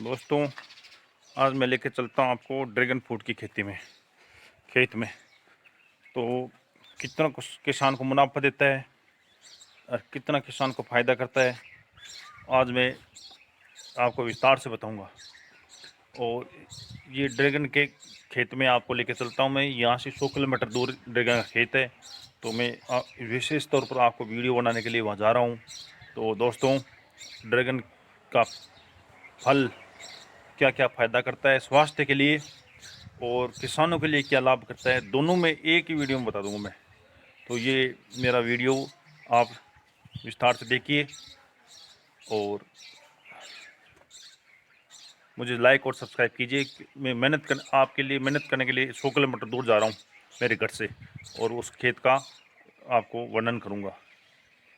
दोस्तों, आज मैं लेके चलता हूँ आपको ड्रैगन फ्रूट की खेती में, खेत में। तो कितना किसान को मुनाफा देता है और कितना किसान को फ़ायदा करता है, आज मैं आपको विस्तार से बताऊंगा। और ये ड्रैगन के खेत में आपको लेके चलता हूँ मैं। यहाँ से 100 किलोमीटर दूर ड्रैगन का खेत है। तो मैं विशेष तौर पर आपको वीडियो बनाने के लिए वहाँ जा रहा हूँ। तो दोस्तों, ड्रैगन का फल क्या क्या फ़ायदा करता है स्वास्थ्य के लिए और किसानों के लिए क्या लाभ करता है, दोनों में एक ही वीडियो में बता दूंगा मैं। तो ये मेरा वीडियो आप विस्तार से देखिए और मुझे लाइक और सब्सक्राइब कीजिए। मैं आपके लिए मेहनत करने के लिए 100 किलोमीटर दूर जा रहा हूँ मेरे घर से, और उस खेत का आपको वर्णन करूँगा।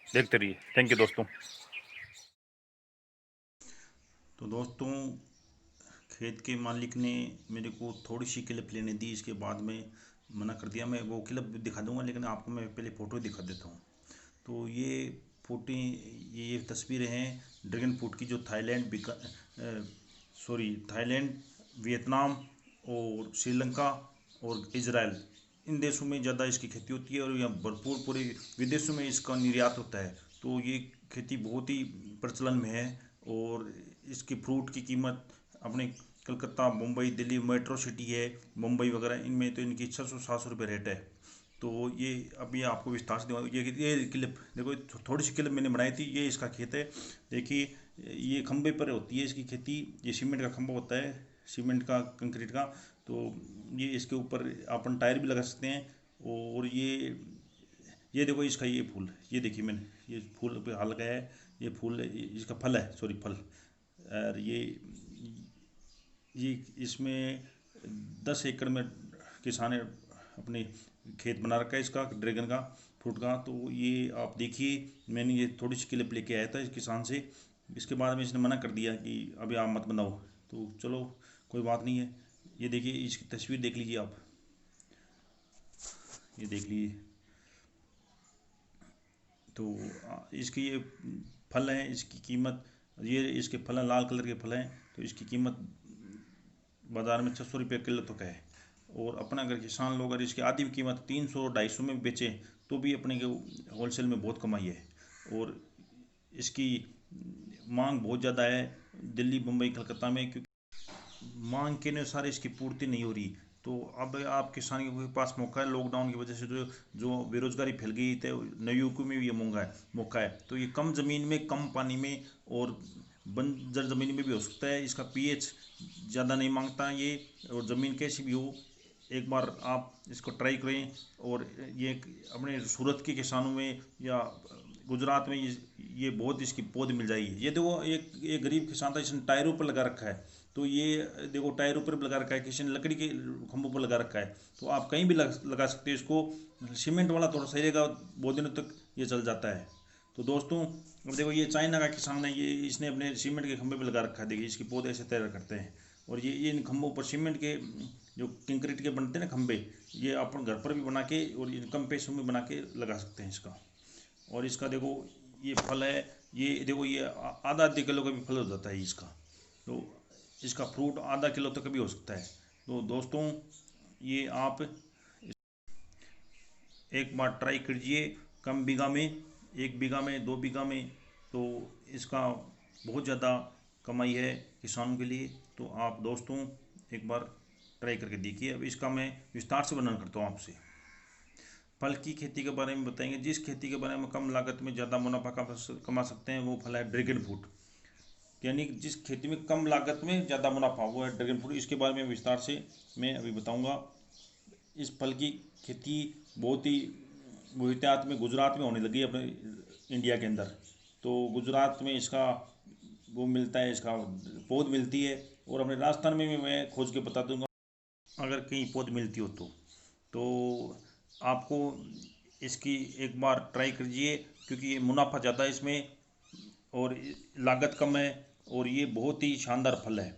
देखते रहिए। थैंक यू दोस्तों। तो दोस्तों, खेत के मालिक ने मेरे को थोड़ी सी क्लिप लेने दी। इसके बाद में मना कर दिया। मैं वो क्लिप भी दिखा दूंगा, लेकिन आपको मैं पहले फ़ोटो दिखा देता हूँ। तो ये फोटो, ये तस्वीरें हैं ड्रैगन फ्रूट की, जो थाईलैंड, वियतनाम और श्रीलंका और इजराइल, इन देशों में ज़्यादा इसकी खेती होती है और यहाँ भरपूर पूरे विदेशों में इसका निर्यात होता है। तो ये खेती बहुत ही प्रचलन में है। और इसकी फ्रूट की कीमत अपने कलकत्ता, मुंबई, दिल्ली मेट्रो सिटी है, मुंबई वगैरह, इनमें तो इनकी 600-700 रुपये रेट है। तो ये अभी आपको विस्तार से दूंगा। ये क्लिप देखो, थोड़ी सी क्लिप मैंने बनाई थी। ये इसका खेत है। देखिए, ये खंबे पर होती है इसकी खेती। ये सीमेंट का खंबा होता है, सीमेंट का, कंक्रीट का। तो ये इसके ऊपर अपन टायर भी लगा सकते हैं। और ये देखो इसका ये फूल, ये देखिए मैंने ये फूल पे हाल लगाया है। ये फूल, इसका फल है, सॉरी फल। और ये इसमें 10 एकड़ में किसान ने अपने खेत बना रखा है इसका, ड्रैगन का फ्रूट का। तो ये आप देखिए, मैंने ये थोड़ी सी क्लिप लेके आया था इस किसान से। इसके बाद में इसने मना कर दिया कि अभी आप मत बनाओ। तो चलो, कोई बात नहीं है। ये देखिए, इसकी तस्वीर देख लीजिए आप, ये देख लीजिए। तो इसकी ये फल हैं, इसकी कीमत, ये इसके फल हैं, लाल कलर के फल हैं। तो इसकी कीमत बाज़ार में 600 रुपये किलो तक है। और अपना अगर किसान लोग अगर इसकी आधी कीमत 300-250 में बेचें तो भी अपने के होलसेल में बहुत कमाई है। और इसकी मांग बहुत ज़्यादा है दिल्ली, मुंबई, कलकत्ता में, क्योंकि मांग के अनुसार इसकी पूर्ति नहीं हो रही। तो अब आप किसान के पास मौका है। लॉकडाउन की वजह से जो जो बेरोजगारी फैल गई, तो नवयुवकों में भी ये मौका है। तो ये कम ज़मीन में, कम पानी में और बंजर ज़मीन में भी हो सकता है। इसका पीएच ज़्यादा नहीं मांगता ये। और ज़मीन कैसी भी हो, एक बार आप इसको ट्राई करें। और ये अपने सूरत के किसानों में या गुजरात में ये बहुत इसकी पौध मिल जाएगी। ये देखो, एक गरीब किसान था, इसने टायरों पर लगा रखा है। तो ये देखो, टायरों पर भी लगा रखा है, किसी ने लकड़ी के खंभों पर लगा रखा है। तो आप कहीं भी लगा सकते हैं इसको। सीमेंट वाला थोड़ा सही रहेगा, बहुत दिनों तक ये चल जाता है। तो दोस्तों, अब देखो, ये चाइना का किसान है, ये इसने अपने सीमेंट के खंभे पे लगा रखा है। देखिए, इसके पौधे ऐसे तैयार करते हैं। और ये इन खंभों पर सीमेंट के, जो कंक्रीट के बनते हैं ना खंभे, ये अपन घर पर भी बना के और इन कम पैसों में बना के लगा सकते हैं इसका। और इसका देखो, ये फल है। ये देखो, ये आधा आधे किलो का भी फल हो जाता है इसका। तो इसका फ्रूट आधा किलो तक भी हो सकता है। तो दोस्तों, ये आप एक बार ट्राई कीजिए। कम बीघा में, 1 बीघा में, 2 बीघा में, तो इसका बहुत ज़्यादा कमाई है किसानों के लिए। तो आप दोस्तों एक बार ट्राई करके देखिए। अब इसका मैं विस्तार से वर्णन करता हूँ आपसे। फल की खेती के बारे में बताएंगे। जिस खेती के बारे में कम लागत में ज़्यादा मुनाफा कमा सकते हैं, वो फल है ड्रैगन फ्रूट। यानी कि जिस खेती में कम लागत में ज़्यादा मुनाफा, वो है ड्रैगन फ्रूट। इसके बारे में विस्तार से मैं अभी बताऊंगा। इस फल की खेती बहुत ही बहुतायत में गुजरात में होने लगी है, अपने इंडिया के अंदर। तो गुजरात में इसका वो मिलता है, इसका पौध मिलती है। और अपने राजस्थान में भी मैं खोज के बता दूंगा, अगर कहीं पौध मिलती हो तो आपको इसकी एक बार ट्राई कीजिए, क्योंकि ये मुनाफा ज़्यादा है इसमें और लागत कम है। और ये बहुत ही शानदार फल है।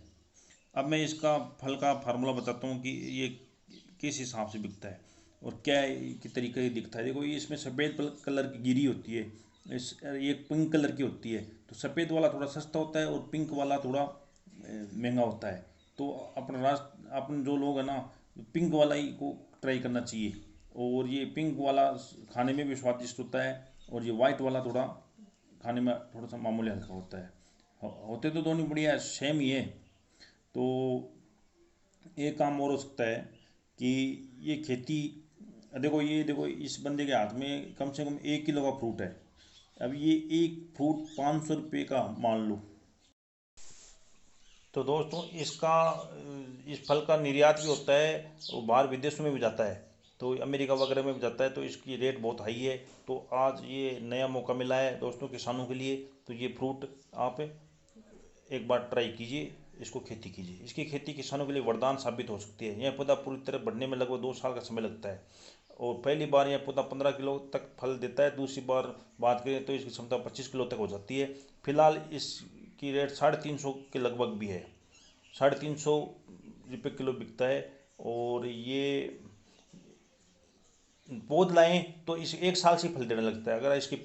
अब मैं इसका फल का फार्मूला बताता हूँ कि ये किस हिसाब से बिकता है और क्या के तरीके से दिखता है। देखो, ये इसमें सफ़ेद कलर की गिरी होती है, ये पिंक कलर की होती है। तो सफ़ेद वाला थोड़ा सस्ता होता है और पिंक वाला थोड़ा महंगा होता है। तो अपन जो लोग हैं ना, पिंक वाला ही को ट्राई करना चाहिए। और ये पिंक वाला खाने में भी स्वादिष्ट होता है, और ये वाइट वाला थोड़ा खाने में थोड़ा सा मामूली हल्का होता है। होते तो दोनों बढ़िया सेम ही है। तो एक काम और हो सकता है कि ये खेती, देखो इस बंदे के हाथ में कम से कम 1 किलो का फ्रूट है। अब ये एक फ्रूट 500 रुपये का मान लो। तो दोस्तों इसका इस फल का निर्यात भी होता है, वो बाहर विदेशों में भी जाता है, तो अमेरिका वगैरह में भी जाता है। तो इसकी रेट बहुत हाई है। तो आज ये नया मौका मिला है दोस्तों किसानों के लिए। तो ये फ्रूट आप एक बार ट्राई कीजिए, इसको खेती कीजिए। इसकी खेती किसानों के लिए वरदान साबित हो सकती है। यह पौधा पूरी तरह बढ़ने में लगभग 2 साल का समय लगता है, और पहली बार यह पौधा 15 किलो तक फल देता है। दूसरी बार बात करें तो इसकी क्षमता 25 किलो तक हो जाती है। फिलहाल इसकी रेट 350 के लगभग भी है, 350 रुपये किलो बिकता है। और ये पौध लाएं तो इस 1 साल से फल देने लगता है। अगर इसकी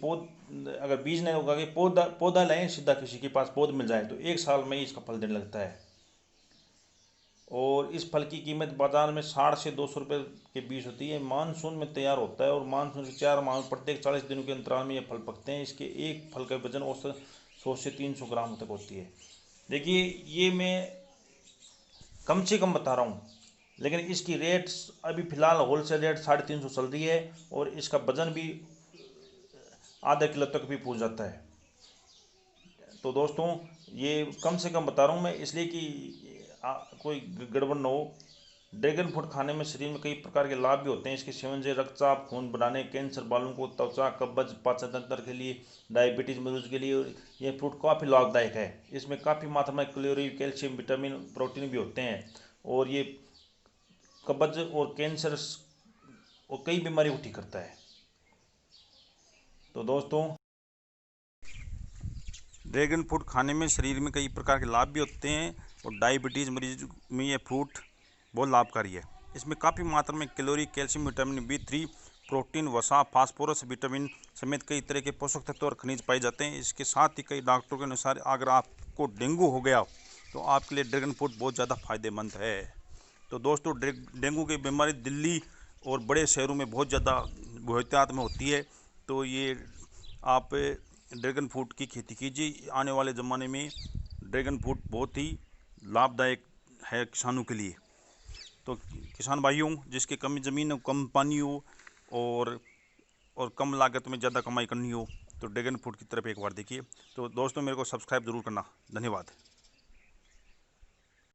अगर बीज नहीं होगा कि पौधा लाएं सीधा, किसी के पास पौध मिल जाए तो 1 साल में ही इसका फल देने लगता है। और इस फल की कीमत बाजार में 60 से 200 रुपये के बीच होती है। मानसून में तैयार होता है, और मानसून से 4 माह प्रत्येक 40 दिनों के अंतराल में ये फल पकते हैं। इसके एक फल का वजन औसत 100 से 300 ग्राम तक होती है। देखिए ये मैं कम से कम बता रहा हूँ, लेकिन इसकी रेट अभी फ़िलहाल होलसेल रेट 350 चल रही है, और इसका वजन भी आधा किलो तक भी पहुँच जाता है। तो दोस्तों ये कम से कम बता रहा हूँ मैं, इसलिए कि कोई गड़बड़ न हो। ड्रैगन फ्रूट खाने में शरीर में कई प्रकार के लाभ भी होते हैं। इसके सेवन से रक्तचाप, खून बढ़ाने, कैंसर, बालों को, त्वचा, कब्ज, पाचन तंत्र के लिए, डायबिटीज मरीज के लिए यह फ्रूट काफ़ी लाभदायक है। इसमें काफ़ी मात्रा में कैलोरी, कैल्शियम, विटामिन, प्रोटीन भी होते हैं, और ये कब्ज और कैंसर और कई बीमारी को ठीक करता है। तो दोस्तों ड्रैगन फ्रूट खाने में शरीर में कई प्रकार के लाभ भी होते हैं, और डायबिटीज़ मरीज में ये फ्रूट बहुत लाभकारी है। इसमें काफ़ी मात्रा में calorie, calcium, vitamin B3, protein, वसा, फास्फोरस, विटामिन समेत कई तरह के पोषक तत्व और खनिज पाए जाते हैं। इसके साथ ही कई डॉक्टरों के अनुसार अगर आपको डेंगू हो गया तो आपके लिए ड्रैगन फ्रूट बहुत ज़्यादा फायदेमंद है। तो दोस्तों डेंगू की बीमारी दिल्ली और बड़े शहरों में बहुत ज़्यादा बहुतायत में होती है। तो ये आप ड्रैगन फ्रूट की खेती कीजिए। आने वाले ज़माने में ड्रैगन फ्रूट बहुत ही लाभदायक है किसानों के लिए। तो किसान भाइयों, जिसके कम ज़मीन हो, कम पानी हो, और कम लागत में ज़्यादा कमाई करनी हो, तो ड्रैगन फ्रूट की तरफ एक बार देखिए। तो दोस्तों मेरे को सब्सक्राइब ज़रूर करना। धन्यवाद।